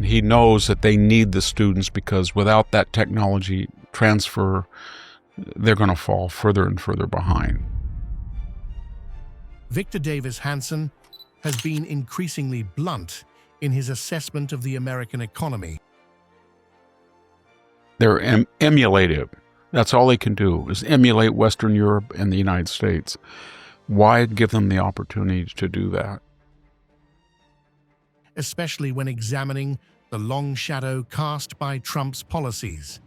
And he knows that they need the students because without that technology transfer, they're going to fall further and further behind. Victor Davis Hanson has been increasingly blunt in his assessment of the American economy. They're emulative. That's all they can do, is emulate Western Europe and the United States. Why give them the opportunity to do that? Especially when examining the long shadow cast by Trump's policies.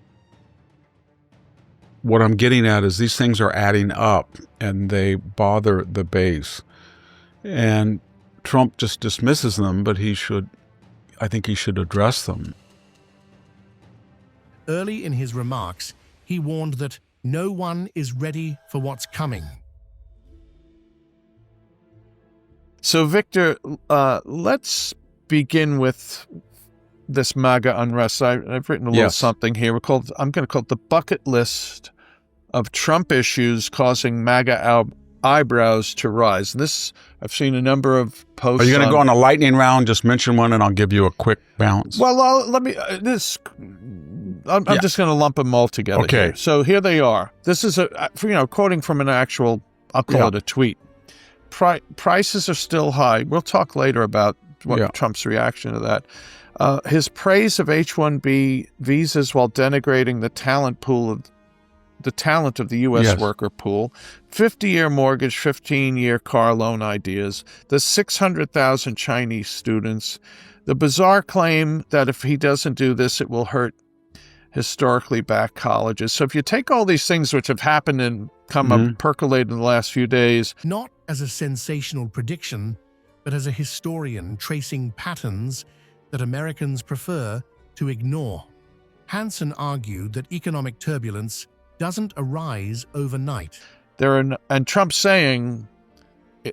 What I'm getting at is these things are adding up and they bother the base. And Trump just dismisses them, but I think he should address them. Early in his remarks, he warned that no one is ready for what's coming. So, Victor, let's begin with this MAGA unrest. I've written a little something here. I'm going to call it the bucket list of Trump issues causing MAGA eyebrows to rise. This, I've seen a number of posts. Are you going to go on a lightning round? Just mention one and I'll give you a quick bounce. Well, let me, I'm just going to lump them all together. Okay. Here. So here they are. This is quoting from an actual, I'll call it a tweet. Prices are still high. We'll talk later about Trump's reaction to that. His praise of H-1B visas while denigrating the talent of the U.S. worker pool, 50-year mortgage, 15-year car loan ideas, the 600,000 Chinese students, the bizarre claim that if he doesn't do this, it will hurt historically black colleges. So if you take all these things which have happened and come up, percolated in the last few days. Not as a sensational prediction, but as a historian tracing patterns that Americans prefer to ignore. Hanson argued that economic turbulence doesn't arise overnight. And Trump saying,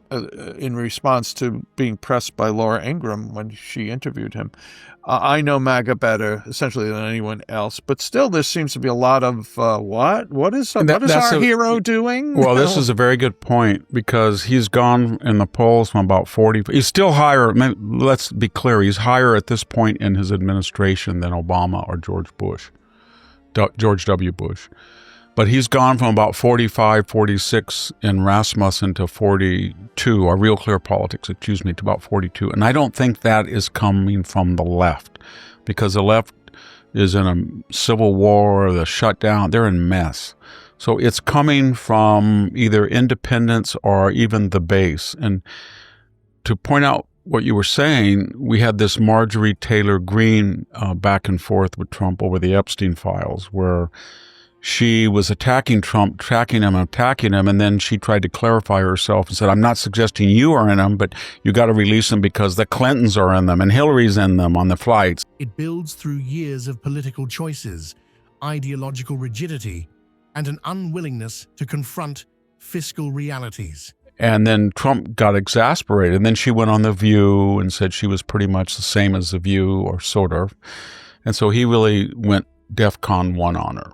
in response to being pressed by Laura Ingraham when she interviewed him, I know MAGA better, essentially, than anyone else. But still, there seems to be a lot of, what is our hero doing? Well, this is a very good point because he's gone in the polls from about 40. He's still higher. Let's be clear. He's higher at this point in his administration than Obama or George W. Bush. But he's gone from about 45, 46 in Rasmussen to 42, or Real Clear Politics, to about 42. And I don't think that is coming from the left, because the left is in a civil war, the shutdown, they're in mess. So it's coming from either independents or even the base. And to point out what you were saying, we had this Marjorie Taylor Greene back and forth with Trump over the Epstein files, where she was attacking Trump, attacking him, and then she tried to clarify herself and said, I'm not suggesting you are in them, but you got to release them because the Clintons are in them and Hillary's in them on the flights. It builds through years of political choices, ideological rigidity, and an unwillingness to confront fiscal realities. And then Trump got exasperated, and then she went on The View and said she was pretty much the same as The View, or sort of. And so he really went DEFCON 1 on her.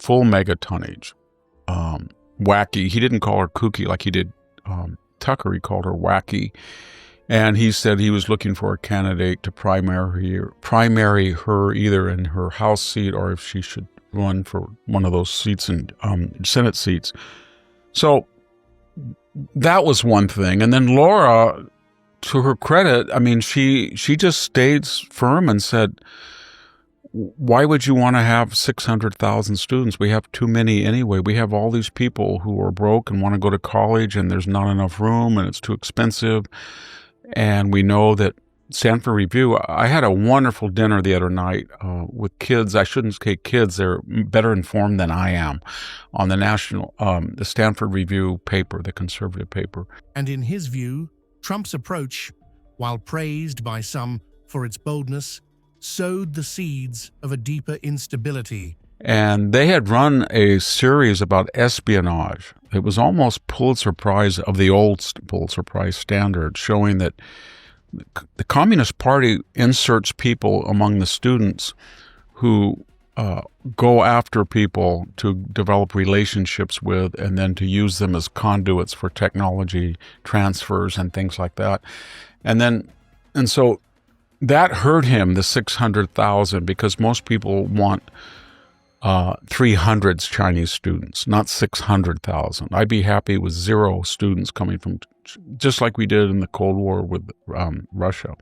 Full mega tonnage, wacky. He didn't call her kooky like he did Tucker. He called her wacky, and he said he was looking for a candidate to primary her either in her House seat or if she should run for one of those seats in Senate seats. So that was one thing, and then Laura, to her credit, I mean, she just stayed firm and said, why would you want to have 600,000 students? We have too many anyway. We have all these people who are broke and want to go to college, and there's not enough room, and it's too expensive. And we know that Stanford Review, I had a wonderful dinner the other night with kids. I shouldn't say kids. They're better informed than I am on the Stanford Review paper, the conservative paper. And in his view, Trump's approach, while praised by some for its boldness, sowed the seeds of a deeper instability. And they had run a series about espionage. It was almost Pulitzer Prize of the old Pulitzer Prize standard, showing that the Communist Party inserts people among the students who go after people to develop relationships with and then to use them as conduits for technology transfers and things like that. And so that hurt him, the 600,000, because most people want 300 Chinese students, not 600,000. I'd be happy with 0 students coming from, just like we did in the Cold War with Russia.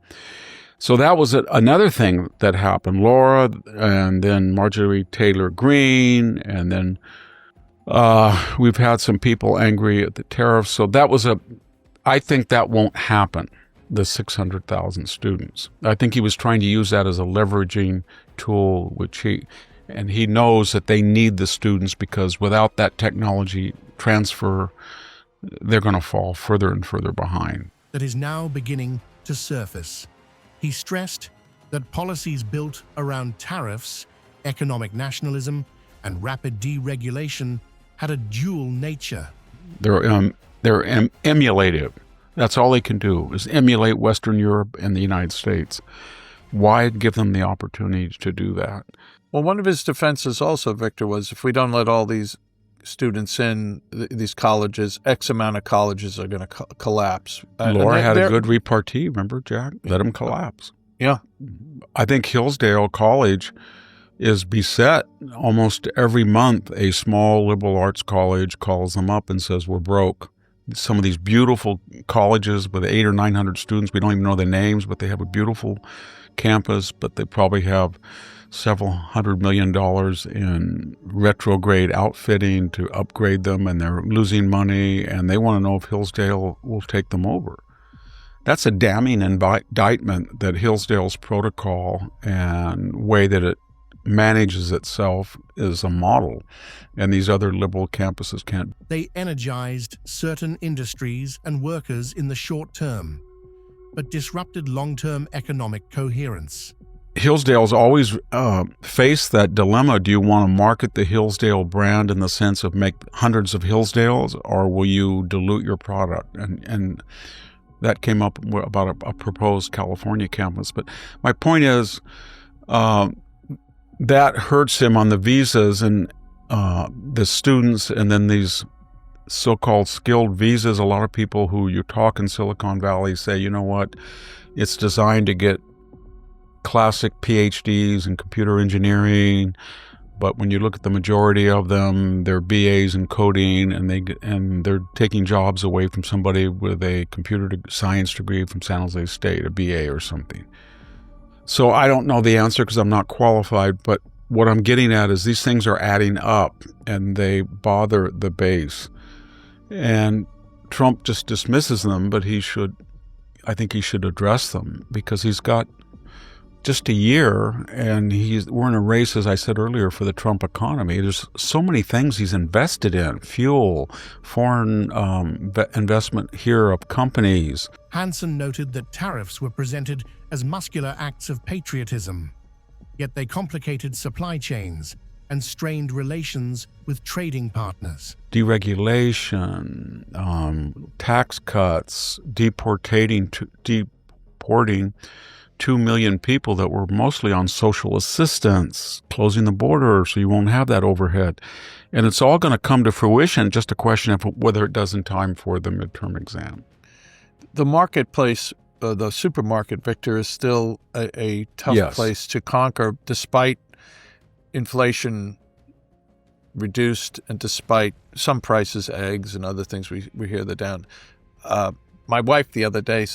So that was another thing that happened. Laura, and then Marjorie Taylor Greene, and then we've had some people angry at the tariffs. So that was I think that won't happen, the 600,000 students. I think he was trying to use that as a leveraging tool, and he knows that they need the students, because without that technology transfer, they're going to fall further and further behind. That is now beginning to surface. He stressed that policies built around tariffs, economic nationalism, and rapid deregulation had a dual nature. They're emulative. That's all they can do, is emulate Western Europe and the United States. Why give them the opportunity to do that? Well, one of his defenses also, Victor, was if we don't let all these students in these colleges, X amount of colleges are going to collapse. Laura had a good repartee, remember, Jack? Let them collapse. Yeah. I think Hillsdale College is beset. Almost every month, a small liberal arts college calls them up and says, we're broke. Some of these beautiful colleges with 800 or 900 students, we don't even know their names, but they have a beautiful campus, but they probably have several $100 million in retrograde outfitting to upgrade them, and they're losing money, and they want to know if Hillsdale will take them over. That's a damning indictment that Hillsdale's protocol and way that it manages itself is a model, and these other liberal campuses can't. They energized certain industries and workers in the short term, but disrupted long-term economic coherence. Hillsdale's always faced that dilemma. Do you want to market the Hillsdale brand in the sense of make hundreds of Hillsdales, or will you dilute your product? And that came up about a proposed California campus. But my point is that hurts him on the visas and the students, and then these so-called skilled visas. A lot of people who you talk in Silicon Valley say, you know what, it's designed to get classic PhDs in computer engineering, but when you look at the majority of them, they're BAs in coding, and they're taking jobs away from somebody with a computer science degree from San Jose State, a BA or something. So I don't know the answer because I'm not qualified, but what I'm getting at is these things are adding up, and they bother the base. And Trump just dismisses them, but I think he should address them, because he's got just a year, and we're in a race, as I said earlier, for the Trump economy. There's so many things he's invested in: fuel, foreign investment here of companies. Hanson noted that tariffs were presented as muscular acts of patriotism, yet they complicated supply chains and strained relations with trading partners. Deregulation, tax cuts, deporting 2 million people that were mostly on social assistance, closing the border so you won't have that overhead. And it's all going to come to fruition, just a question of whether it does in time for the midterm exam. The marketplace, the supermarket, Victor, is still a tough place to conquer, despite inflation reduced and despite some prices, eggs and other things, we hear they're down. My wife the other day,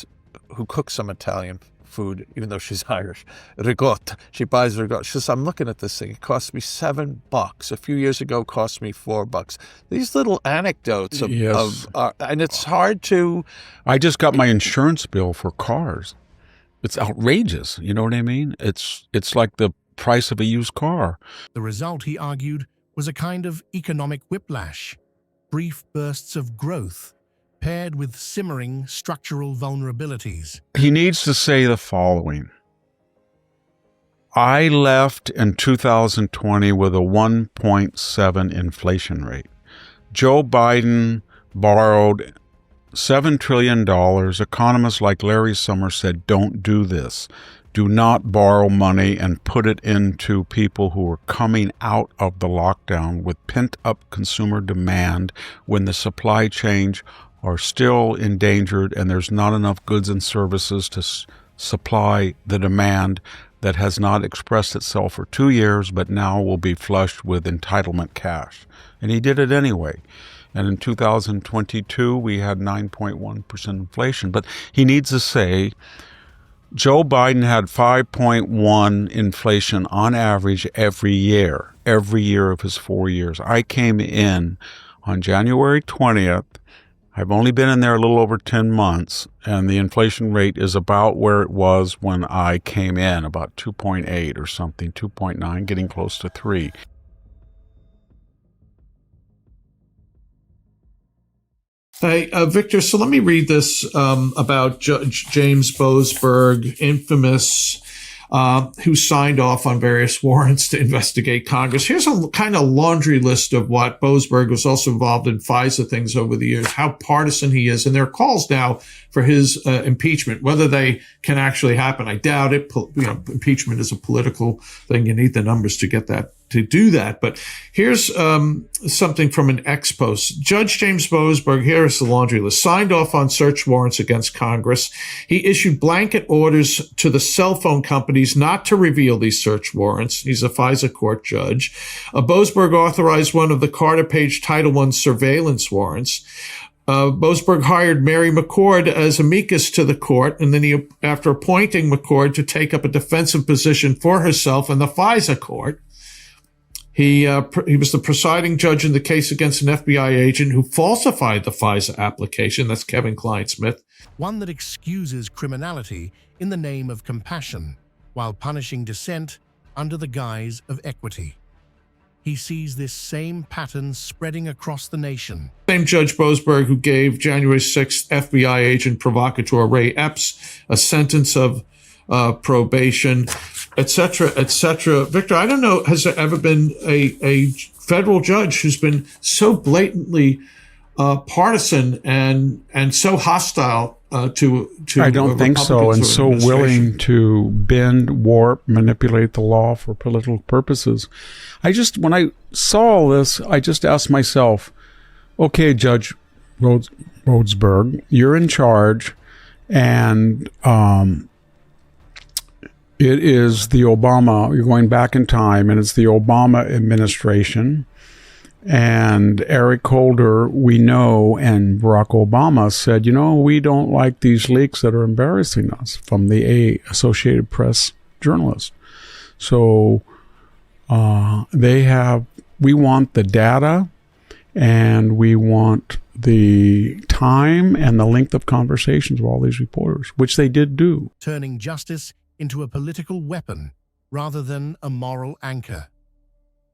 who cooks some Italian food, even though she's Irish, ricotta. She buys ricotta. She says, I'm looking at this thing. It cost me $7. A few years ago, it cost me $4. These little anecdotes of and it's hard to. I just got my insurance bill for cars. It's outrageous. You know what I mean? It's like the price of a used car. The result, he argued, was a kind of economic whiplash, brief bursts of growth, paired with simmering structural vulnerabilities. He needs to say the following. I left in 2020 with a 1.7 inflation rate. Joe Biden borrowed $7 trillion. Economists like Larry Summers said, don't do this. Do not borrow money and put it into people who are coming out of the lockdown with pent-up consumer demand when the supply chain are still endangered and there's not enough goods and services to supply the demand that has not expressed itself for 2 years, but now will be flushed with entitlement cash. And he did it anyway. And in 2022, we had 9.1% inflation. But he needs to say, Joe Biden had 5.1 inflation on average every year of his 4 years. I came in on January 20th. I've only been in there a little over 10 months, and the inflation rate is about where it was when I came in, about 2.8 or something, 2.9, getting close to 3. Hey, Victor, so let me read this about Judge James Boasberg, infamous, who signed off on various warrants to investigate Congress. Here's a kind of laundry list of what Boasberg was also involved in FISA things over the years, how partisan he is. And there are calls now for his impeachment. Whether they can actually happen, I doubt it. Impeachment is a political thing. You need the numbers to get that, to do that. But here's something from an ex post. Judge James Boasberg, here's the laundry list, signed off on search warrants against Congress. He issued blanket orders to the cell phone companies not to reveal these search warrants. He's a FISA court judge. Boasberg authorized one of the Carter Page Title I surveillance warrants. Boasberg hired Mary McCord as amicus to the court, and then he, after appointing McCord to take up a defensive position for herself in the FISA court, he was the presiding judge in the case against an FBI agent who falsified the FISA application. That's Kevin Klein-Smith. One that excuses criminality in the name of compassion, while punishing dissent under the guise of equity. He sees this same pattern spreading across the nation. Same Judge Boasberg who gave January 6th FBI agent provocateur Ray Epps a sentence of probation, etc., etc. Victor, I don't know, has there ever been a federal judge who's been so blatantly partisan and so hostile to I don't think so, and so willing to bend, warp, manipulate the law for political purposes. When I saw all this, I just asked myself, okay, Judge Boasberg, you're in charge, and it is the Obama, you're going back in time, and it's the Obama administration. And Eric Holder, we know, and Barack Obama said, we don't like these leaks that are embarrassing us from the Associated Press journalist. So we want the data, and we want the time and the length of conversations with all these reporters, which they did do. Turning justice into a political weapon rather than a moral anchor.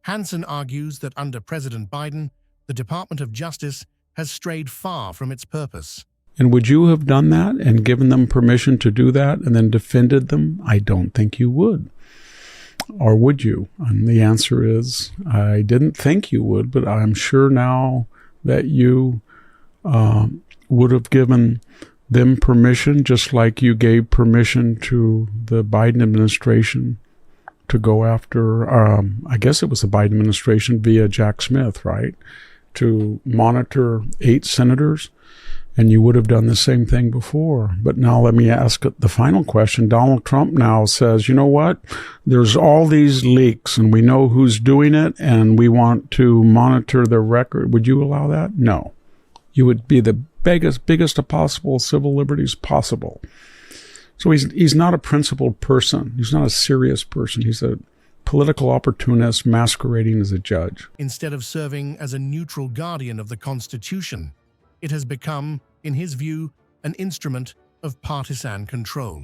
Hanson argues that under President Biden, the Department of Justice has strayed far from its purpose. And would you have done that and given them permission to do that and then defended them? I don't think you would. Or would you? And the answer is, I didn't think you would, but I'm sure now that you would have given them permission, just like you gave permission to the Biden administration to go after, I guess it was the Biden administration via Jack Smith, right? To monitor 8 senators. And you would have done the same thing before. But now let me ask the final question. Donald Trump now says, you know what? There's all these leaks and we know who's doing it and we want to monitor their record. Would you allow that? No. You would be the biggest of possible civil liberties possible. So he's not a principled person. He's not a serious person. He's a political opportunist masquerading as a judge. Instead of serving as a neutral guardian of the Constitution, it has become, in his view, an instrument of partisan control.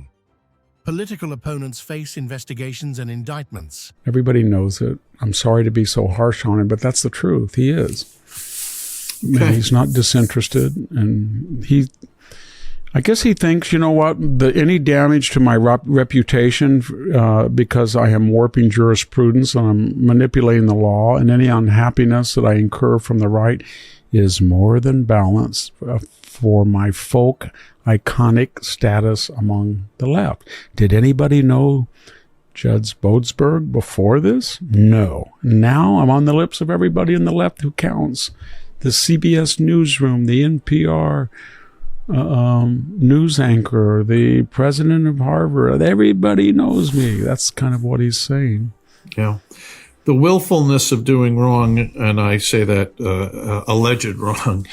Political opponents face investigations and indictments. Everybody knows it. I'm sorry to be so harsh on him, but that's the truth. He is. Okay. He's not disinterested, and I guess he thinks, you know what, any damage to my reputation because I am warping jurisprudence and I'm manipulating the law, and any unhappiness that I incur from the right is more than balanced for my folk iconic status among the left. Did anybody know Judge Boasberg before this? No. Now I'm on the lips of everybody in the left who counts. The CBS Newsroom, the NPR news anchor, the president of Harvard. Everybody knows me. That's kind of what he's saying. Yeah. The willfulness of doing wrong, and I say that alleged wrong,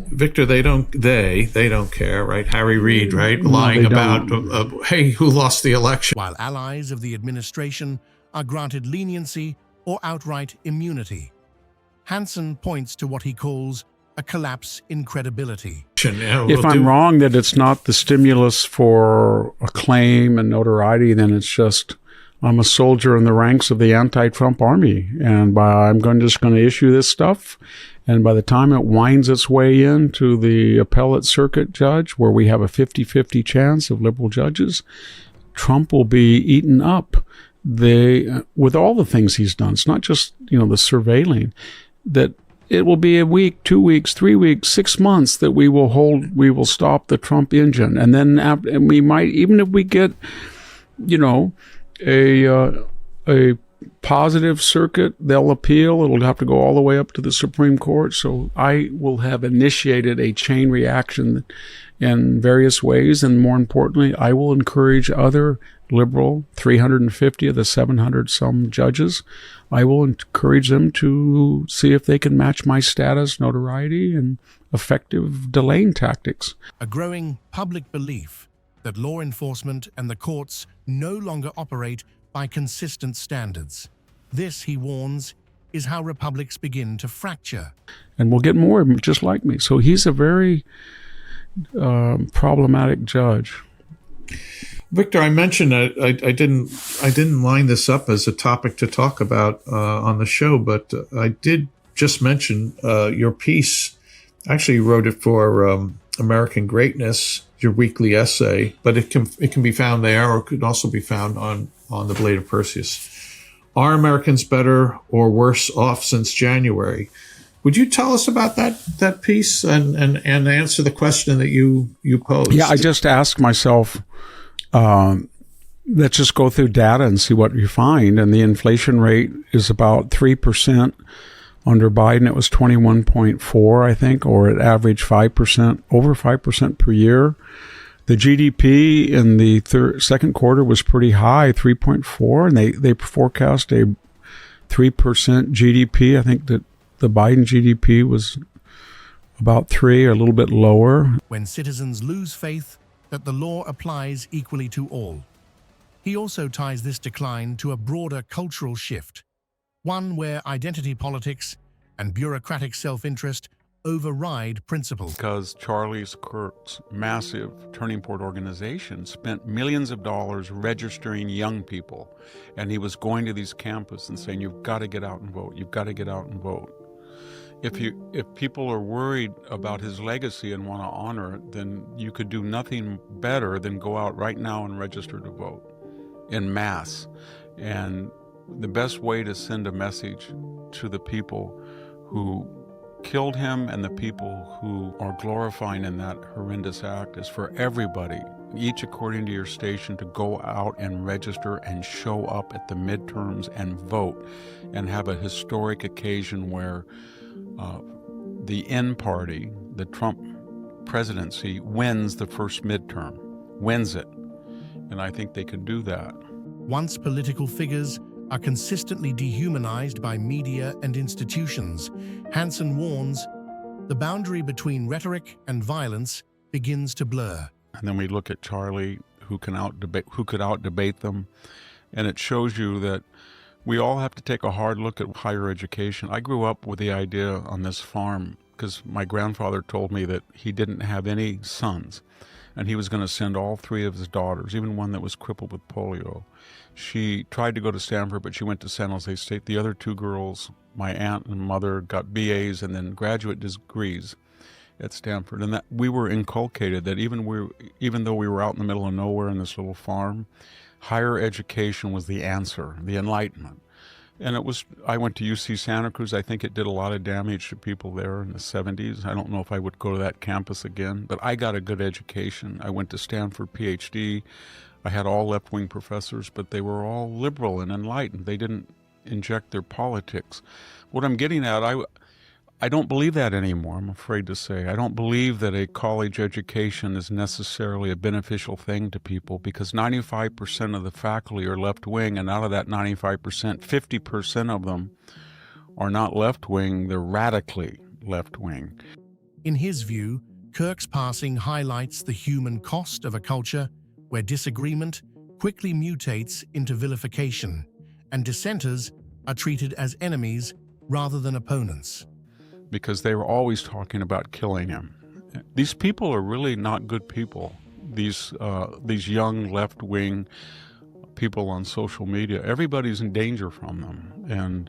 Victor, they don't care, right? Harry Reid, right? Lying about, hey, who lost the election? While allies of the administration are granted leniency or outright immunity. Hanson points to what he calls a collapse in credibility. If I'm wrong that it's not the stimulus for acclaim and notoriety, then it's just I'm a soldier in the ranks of the anti-Trump army, and I'm just going to issue this stuff. And by the time it winds its way into the appellate circuit judge, where we have a 50-50 chance of liberal judges, Trump will be eaten up. With all the things he's done, it's not just, the surveilling, that it will be a week, 2 weeks, 3 weeks, 6 months that we will stop the Trump engine. And then and we might, even if we get, a positive circuit, they'll appeal. It'll have to go all the way up to the Supreme Court. So I will have initiated a chain reaction in various ways. And more importantly, I will encourage other liberal, 350 of the 700 some judges, I will encourage them to see if they can match my status, notoriety, and effective delaying tactics. A growing public belief that law enforcement and the courts no longer operate by consistent standards. This, he warns, is how republics begin to fracture. And we'll get more just like me. So he's a very problematic judge. Victor, I mentioned I didn't line this up as a topic to talk about on the show, but I did just mention your piece. Actually, you wrote it for American Greatness, your weekly essay, but it can be found there, or it could also be found on the Blade of Perseus. Are Americans better or worse off since January? Would you tell us about that piece and answer the question that you posed? Yeah, I just asked myself, let's just go through data and see what you find. And the inflation rate is about 3%. Under Biden, it was 21.4, I think, or it averaged 5%, over 5% per year. The GDP in the second quarter was pretty high, 3.4, and they forecast a 3% GDP. I think that the Biden GDP was about 3, or a little bit lower. When citizens lose faith that the law applies equally to all. He also ties this decline to a broader cultural shift, one where identity politics and bureaucratic self-interest override principle. Because Charlie Kirk's massive Turning Point organization spent millions of dollars registering young people, and he was going to these campuses and saying, you've got to get out and vote, you've got to get out and vote. If people are worried about his legacy and want to honor it, then you could do nothing better than go out right now and register to vote en masse. And the best way to send a message to the people who killed him and the people who are glorifying in that horrendous act is for everybody, each according to your station, to go out and register and show up at the midterms and vote and have a historic occasion where the N party, the Trump presidency, wins the first midterm, wins it. And I think they could do that. Once political figures are consistently dehumanized by media and institutions, Hanson warns the boundary between rhetoric and violence begins to blur. And then we look at Charlie, who could out-debate them, and it shows you that we all have to take a hard look at higher education. I grew up with the idea on this farm because my grandfather told me that he didn't have any sons, and he was going to send all 3 of his daughters, even one that was crippled with polio. She tried to go to Stanford, but she went to San Jose State. The other 2 girls, my aunt and mother, got BAs and then graduate degrees at Stanford. And that we were inculcated that even though we were out in the middle of nowhere in this little farm, higher education was the answer, the Enlightenment. And I went to UC Santa Cruz. I think it did a lot of damage to people there in the 70s. I don't know if I would go to that campus again, but I got a good education. I went to Stanford, PhD. I had all left-wing professors, but they were all liberal and enlightened. They didn't inject their politics. What I'm getting at, I don't believe that anymore, I'm afraid to say. I don't believe that a college education is necessarily a beneficial thing to people, because 95% of the faculty are left-wing, and out of that 95%, 50% of them are not left-wing, they're radically left-wing. In his view, Kirk's passing highlights the human cost of a culture where disagreement quickly mutates into vilification, and dissenters are treated as enemies rather than opponents. Because they were always talking about killing him. These people are really not good people. These young left-wing people on social media, everybody's in danger from them. And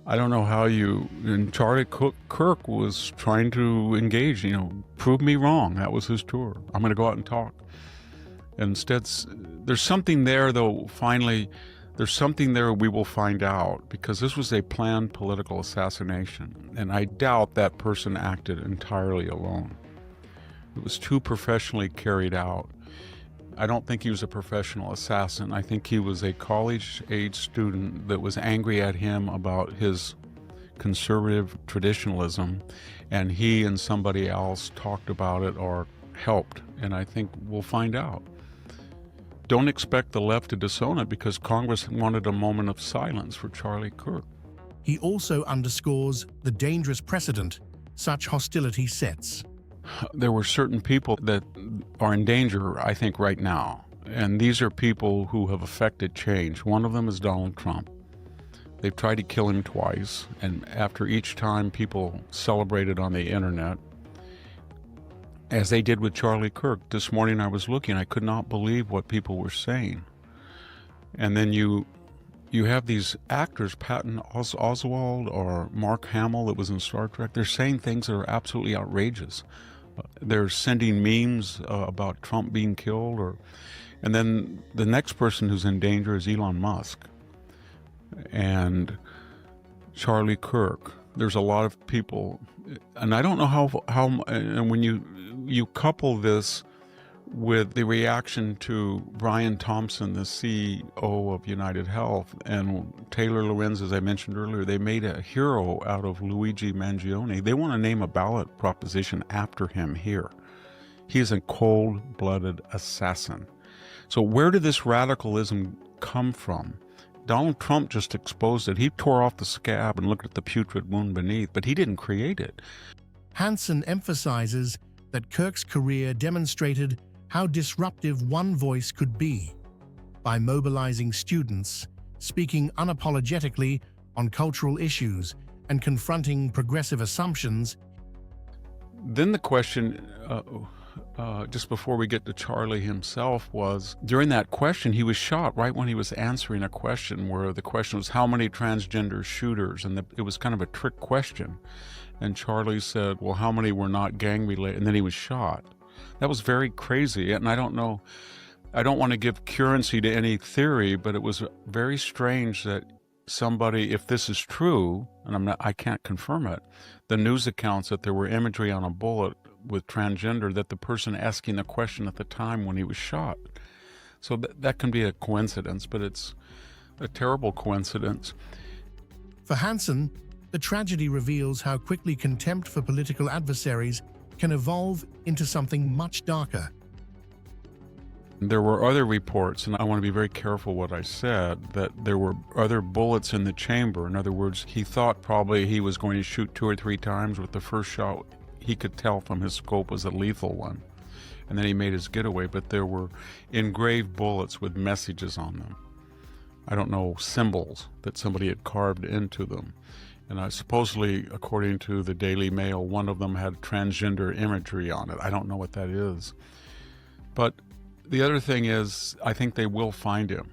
I don't know how and Charlie Kirk was trying to engage, prove me wrong. That was his tour. I'm going to go out and talk. Instead, there's something there, though, finally, there's something there we will find out, because this was a planned political assassination, and I doubt that person acted entirely alone. It was too professionally carried out. I don't think he was a professional assassin. I think he was a college-age student that was angry at him about his conservative traditionalism, and he and somebody else talked about it or helped, and I think we'll find out. Don't expect the left to disown it, because Congress wanted a moment of silence for Charlie Kirk. He also underscores the dangerous precedent such hostility sets. There were certain people that are in danger, I think, right now. And these are people who have affected change. One of them is Donald Trump. They've tried to kill him twice, and after each time people celebrated on the internet, as they did with Charlie Kirk. This morning I was looking, I could not believe what people were saying. And then you have these actors, Patton Oswalt or Mark Hamill that was in Star Trek, they're saying things that are absolutely outrageous. They're sending memes about Trump being killed, and then the next person who's in danger is Elon Musk and Charlie Kirk. There's a lot of people, and I don't know how and when you couple this with the reaction to Brian Thompson, the CEO of United Health, and Taylor Lorenz, as I mentioned earlier, they made a hero out of Luigi Mangione. They want to name a ballot proposition after him here. He is a cold-blooded assassin. So where did this radicalism come from? Donald Trump just exposed it. He tore off the scab and looked at the putrid wound beneath, but he didn't create it. Hanson emphasizes that Kirk's career demonstrated how disruptive one voice could be. By mobilizing students, speaking unapologetically on cultural issues, and confronting progressive assumptions. Then the question, just before we get to Charlie himself, was during that question, he was shot right when he was answering a question where the question was, how many transgender shooters? And it was kind of a trick question. And Charlie said, well, how many were not gang related? And then he was shot. That was very crazy. And I don't know, I don't want to give currency to any theory, but it was very strange that somebody, if this is true, and I can't confirm it, the news accounts that there were imagery on a bullet with transgender, that the person asking the question at the time when he was shot. So that can be a coincidence, but it's a terrible coincidence. For Hanson, the tragedy reveals how quickly contempt for political adversaries can evolve into something much darker. There were other reports, and I want to be very careful what I said, that there were other bullets in the chamber. In other words, he thought probably he was going to shoot 2 or 3 times. With the first shot, he could tell from his scope was a lethal one. And then he made his getaway, but there were engraved bullets with messages on them. I don't know, symbols that somebody had carved into them. And supposedly, according to the Daily Mail, one of them had transgender imagery on it. I don't know what that is. But the other thing is, I think they will find him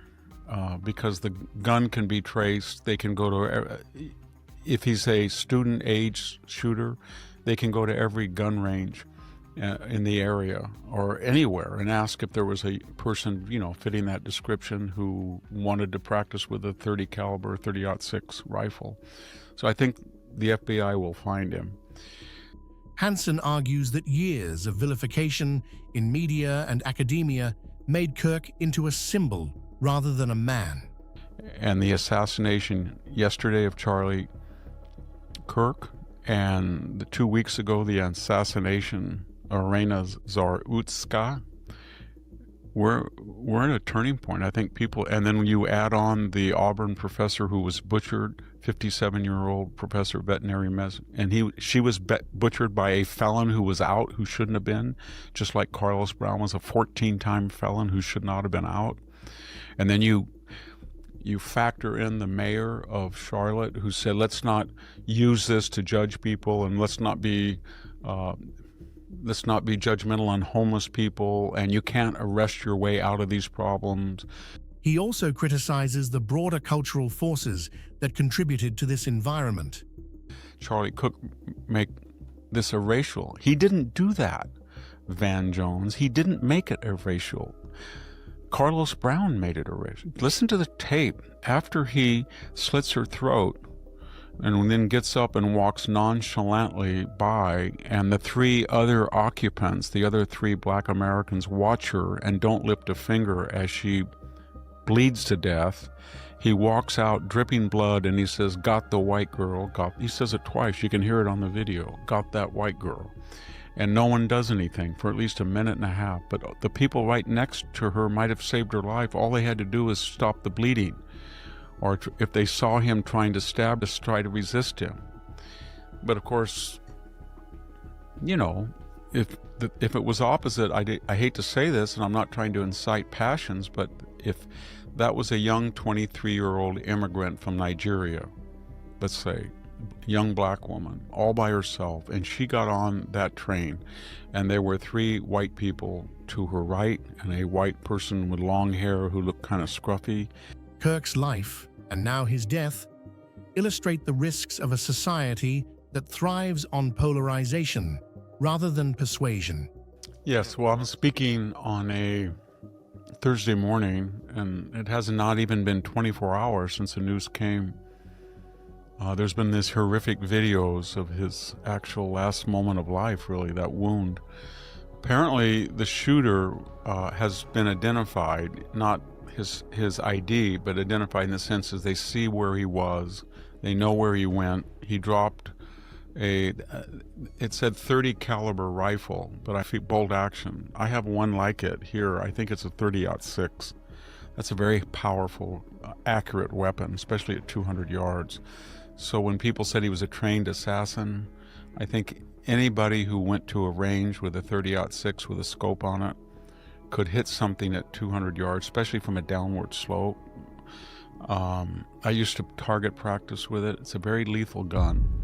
because the gun can be traced. They can go to, if he's a student-age shooter, they can go to every gun range in the area or anywhere and ask if there was a person, fitting that description who wanted to practice with a .30 caliber, 30-06 rifle. So I think the FBI will find him. Hanson argues that years of vilification in media and academia made Kirk into a symbol rather than a man. And the assassination yesterday of Charlie Kirk And 2 weeks ago, the assassination of Irina Zarutska. We're at a turning point. I think people, and then when you add on the Auburn professor who was butchered, 57-year-old professor of veterinary medicine, and she was butchered by a felon who was out, who shouldn't have been, just like Carlos Brown was a 14-time felon who should not have been out. And then you factor in the mayor of Charlotte who said, let's not use this to judge people, and let's not be judgmental on homeless people, and you can't arrest your way out of these problems. He also criticizes the broader cultural forces that contributed to this environment. Charlie Cook make this irracial. He didn't do that, Van Jones. He didn't make it irracial. Carlos Brown made it irracial. Listen to the tape. After he slits her throat, and then gets up and walks nonchalantly by, and the three other occupants, the other three black Americans, watch her and don't lift a finger as she bleeds to death. He walks out dripping blood and he says, got the white girl. He says it twice. You can hear it on the video. Got that white girl. And no one does anything for at least a minute and a half. But the people right next to her might have saved her life. All they had to do was stop the bleeding. Or if they saw him trying to stab, just try to resist him. But of course, you know, if it was opposite, I hate to say this, and I'm not trying to incite passions, but if that was a young 23-year-old immigrant from Nigeria, let's say, young black woman, all by herself, and she got on that train, and there were three white people to her right, and a white person with long hair who looked kind of scruffy. Kirk's life, and now his death, illustrate the risks of a society that thrives on polarization rather than persuasion. Yes, well, I'm speaking on a Thursday morning, and it has not even been 24 hours since the news came. There's been these horrific videos of his actual last moment of life, really, that wound. Apparently, the shooter has been identified, not his ID, but identified in the sense as they see where he was, they know where he went. He dropped it said 30 caliber rifle, but I think bolt action. I have one like it here. I think it's a 30-06. That's a very powerful, accurate weapon, especially at 200 yards. So when people said he was a trained assassin, I think anybody who went to a range with a 30-06 with a scope on it could hit something at 200 yards, especially from a downward slope. I used to target practice with it. It's a very lethal gun.